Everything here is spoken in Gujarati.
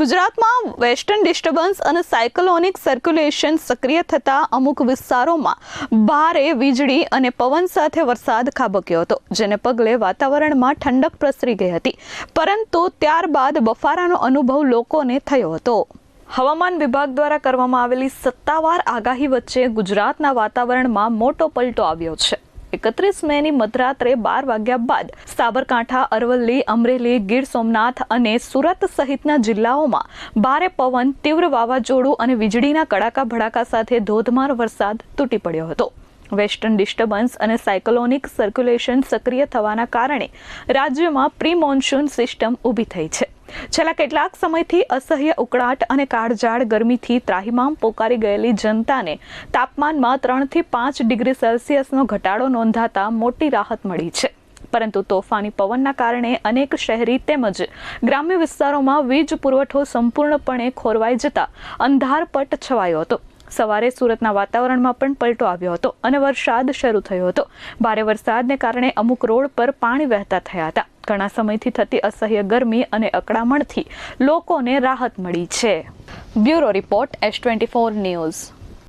ગુજરાતમાં વેસ્ટર્ન ડિસ્ટર્બન્સ અને સાયક્લોનિક સર્ક્યુલેશન સક્રિય થતા અમુક વિસ્તારોમાં ભારે વીજળી અને પવન સાથે વરસાદ ખાબક્યો હતો, જેને પગલે વાતાવરણમાં ઠંડક પ્રસરી ગઈ હતી, પરંતુ ત્યારબાદ બફારાનો અનુભવ લોકોને થયો હતો। હવામાન વિભાગ દ્વારા કરવામાં આવેલી સત્તાવાર આગાહી વચ્ચે ગુજરાતના વાતાવરણમાં મોટો પલટો આવ્યો છે। 31 મેની મધરાત્રે 12 વાગ્યા બાદ સાબરકાંઠા, અરવલ્લી, અમરેલી, ગીર સોમનાથ અને સુરત સહિતના જિલ્લાઓમાં ભારે પવન, તીવ્ર વાવાઝોડું અને વીજળીના કડાકા ભડાકા સાથે ધોધમાર વરસાદ તૂટી પડ્યો હતો। વેસ્ટર્ન ડિસ્ટર્બન્સ અને સાયક્લોનિક સર્ક્યુલેશન સક્રિય થવાના કારણે રાજ્યમાં પ્રી મોન્સૂન સિસ્ટમ ઊભી થઈ છે। છેલ્લા કેટલાક સમયથી અસહ્ય ઉકળાટ અને કાળઝાળ ગરમીથી ત્રાહિમામ પોકારી ગયેલી જનતાને તાપમાનમાં 3 થી 5 ડિગ્રી સેલ્સિયસનો ઘટાડો નોંધાતા મોટી રાહત મળી છે, પરંતુ તોફાની પવનના કારણે અનેક શહેરી તેમજ ગ્રામ્ય વિસ્તારોમાં વીજ પુરવઠો સંપૂર્ણપણે ખોરવાઈ જતા અંધારપટ છવાયો હતો। સવારે સુરતના વાતાવરણમાં પણ પલટો આવ્યો હતો અને વરસાદ શરૂ થયો હતો। ભારે વરસાદને કારણે અમુક રોડ પર પાણી વહેતા થયા હતા। ઘણા સમયથી થતી અસહ્ય ગરમી અને અકળામણથી લોકોને રાહત મળી છે। Bureau report S24 news.